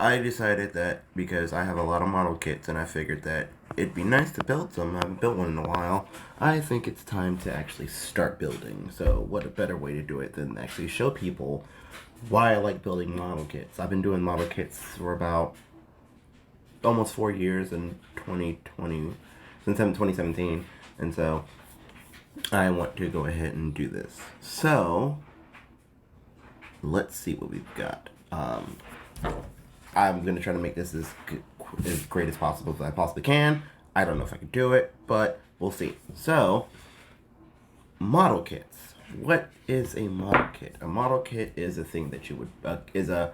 I decided that because I have a lot of model kits and I figured that it'd be nice to build some. I haven't built one in a while. I think it's time to actually start building. So what a better way to do it than actually show people why I like building model kits. I've been doing model kits for about almost 4 years in 2020, since 2017. And so I want to go ahead and do this. So let's see what we've got. I'm going to try to make this as great as possible as I possibly can. I don't know if I can do it, but we'll see. So, model kits. What is a model kit? A model kit is a thing that you would, is a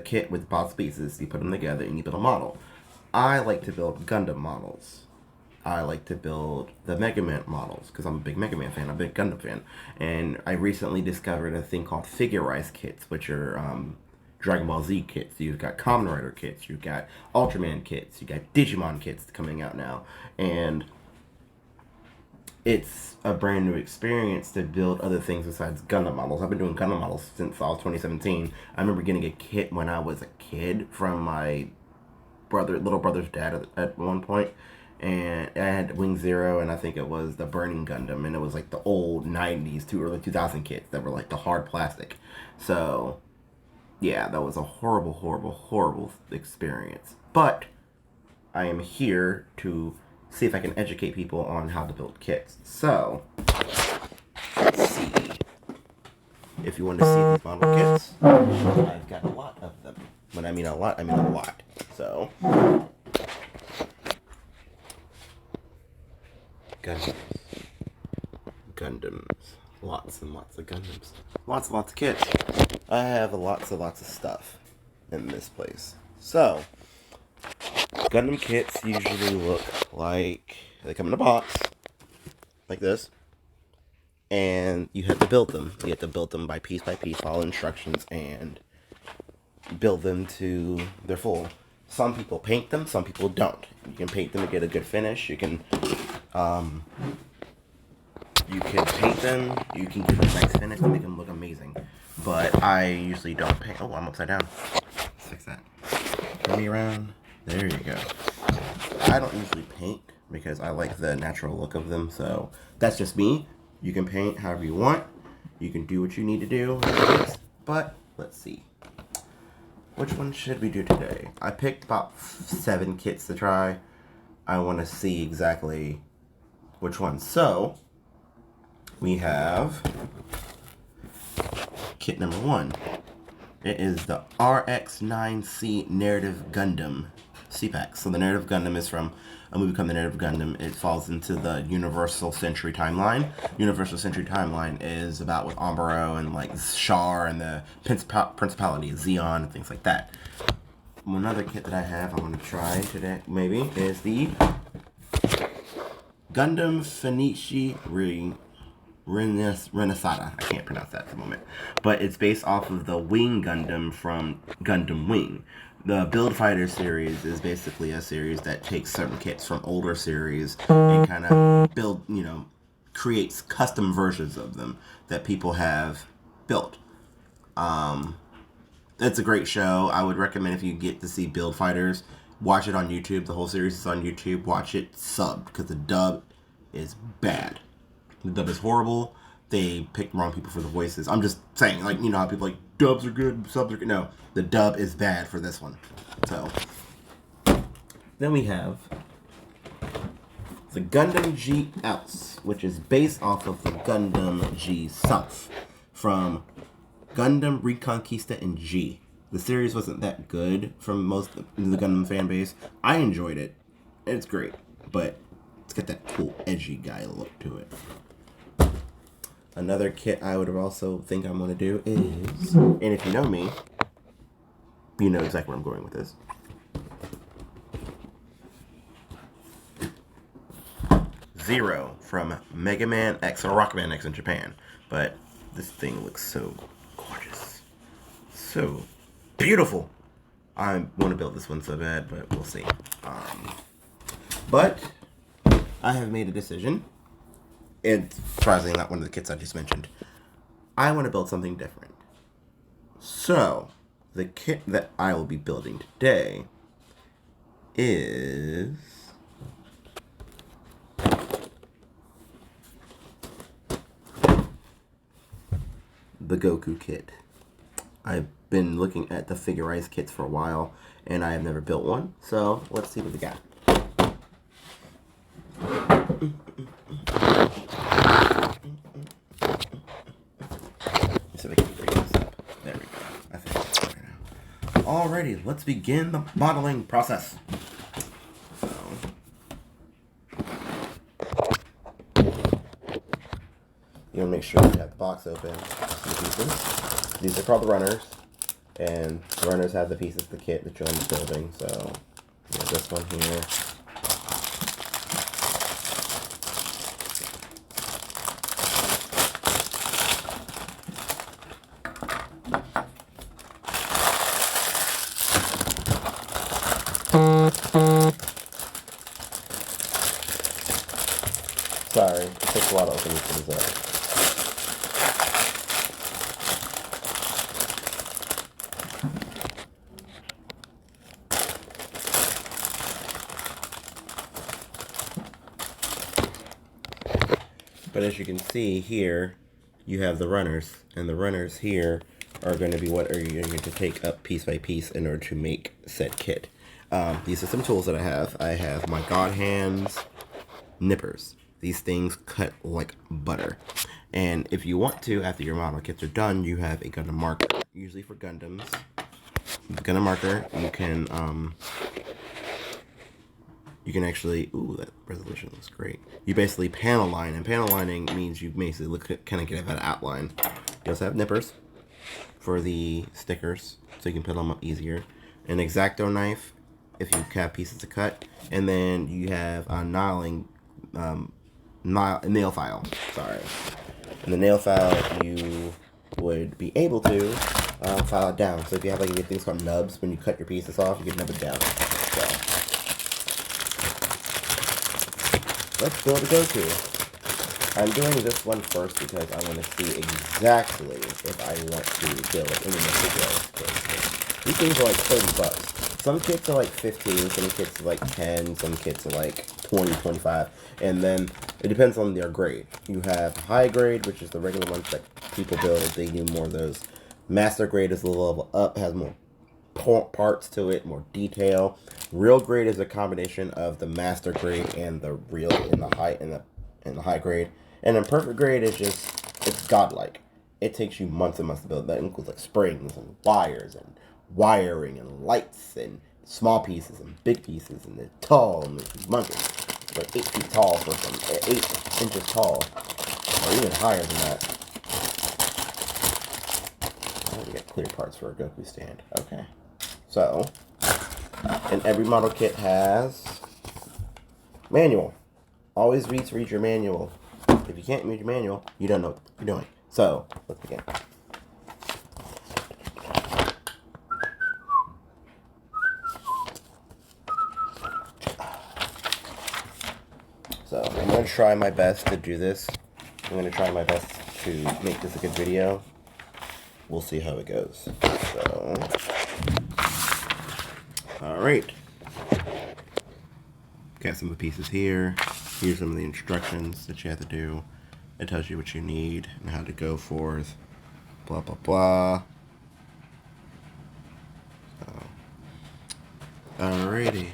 kit with box pieces. You put them together and you build a model. I like to build Gundam models. I like to build the Mega Man models because I'm a big Mega Man fan. I'm a big Gundam fan. And I recently discovered a thing called Figurerise kits, which are Dragon Ball Z kits. You've got Kamen Rider kits. You've got Ultraman kits. You've got Digimon kits coming out now. And it's a brand new experience to build other things besides Gundam models. I've been doing Gundam models since all 2017. I remember getting a kit when I was a kid from my little brother's dad at one point. And I had Wing Zero, and I think it was the Burning Gundam, and it was like the old 90s to early 2000 kits that were like the hard plastic. So, yeah, that was a horrible, horrible, horrible experience. But I am here to see if I can educate people on how to build kits. So, let's see. If you want to see these model kits, I've got a lot of them. When I mean a lot, I mean a lot. So, Gundams. Lots and lots of Gundams. Lots and lots of kits. I have lots and lots of stuff in this place. So, Gundam kits usually look like they come in a box, like this, and you have to build them. You have to build them by piece, follow instructions, and build them to their full. Some people paint them, some people don't. You can paint them to get a good finish. You can paint them, you can give them a nice finish to make them look amazing. But I usually don't paint. Oh, I'm upside down. Let's fix that. Turn me around. There you go. I don't usually paint because I like the natural look of them, so that's just me. You can paint however you want. You can do what you need to do. But, let's see. Which one should we do today? I picked about 7 kits to try. I want to see exactly which one. So, we have kit number 1. It is the RX-9C Narrative Gundam C-Pack. So the Narrative Gundam is from a movie called The Narrative Gundam. It falls into the Universal Century Timeline. Universal Century Timeline is about with Umbro and like Char and the Principality of Zeon and things like that. Another kit that I have I want to try today maybe is the Gundam Fenichi Renaissata. I can't pronounce that at the moment. But it's based off of the Wing Gundam from Gundam Wing. The Build Fighter series is basically a series that takes certain kits from older series and kind of creates custom versions of them that people have built. It's a great show. I would recommend if you get to see Build Fighters, watch it on YouTube. The whole series is on YouTube. Watch it subbed because the dub is bad. The dub is horrible. They picked wrong people for the voices. I'm just saying, like, you know how people like, dubs are good, subs are good. No, the dub is bad for this one. So, then we have the Gundam G Else, which is based off of the Gundam G South from Gundam Reconquista in G. The series wasn't that good from most of the Gundam fan base. I enjoyed it. It's great, but it's got that cool, edgy guy look to it. Another kit I would also think I'm going to do is, and if you know me, you know exactly where I'm going with this. Zero from Mega Man X, or Rockman X in Japan. But this thing looks so gorgeous. So beautiful. I want to build this one so bad, but we'll see. But I have made a decision. It's surprisingly not one of the kits I just mentioned. I want to build something different. So, the kit that I will be building today is the Goku kit. I've been looking at the Figurerise kits for a while, and I have never built one, so let's see what we got. Let's see if I can bring this up. There we go. I think that's right now. Alrighty, let's begin the modeling process. So, you want to make sure you have the box open. These are called the runners, and the runners have the pieces of the kit that you'll end up building. So, you have this one here. Sorry, it takes a lot of opening things up. But as you can see here, you have the runners, and the runners here are going to be what you're going to take up piece by piece in order to make said kit. These are some tools that I have. I have my God Hands nippers. These things cut like butter. And if you want to, after your model kits are done, you have a Gundam marker. Usually for Gundams, the Gundam marker, you can actually, ooh, that resolution looks great. You basically panel line, and panel lining means you basically kind of get that outline. You also have nippers for the stickers, so you can put them up easier. An X-Acto knife, if you have pieces to cut, and then you have a nail file. Sorry, and the nail file you would be able to file it down. So if you have like things called nubs, when you cut your pieces off, you can nub it down. So let's build a Goku. I'm doing this one first because I want to see exactly if I want to build any materials. These things are like $30. Some kits are like 15, some kits are like 10, some kits are like 20, 25, and then it depends on their grade. You have high grade, which is the regular ones that people build. They do more of those. Master grade is a level up, has more parts to it, more detail. Real grade is a combination of the master grade and the real in the high grade. And then perfect grade is just, it's godlike. It takes you months and months to build. That includes like springs and wires and wiring and lights and small pieces and big pieces, and they're tall and it's humongous. It's like 8 feet tall for some 8 inches tall, or even higher than that. Oh, we got clear parts for a Goku stand. Okay. So, and every model kit has manual. Always read your manual. If you can't read your manual, you don't know what you're doing. So, let's begin. So, I'm going to try my best to do this. I'm going to try my best to make this a good video. We'll see how it goes. So, alright. Got some of the pieces here. Here's some of the instructions that you have to do. It tells you what you need and how to go forth. Blah, blah, blah. So, alrighty.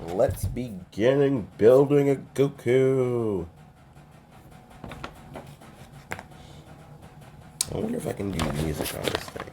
Let's begin building a Goku. I wonder if I can do music on this thing.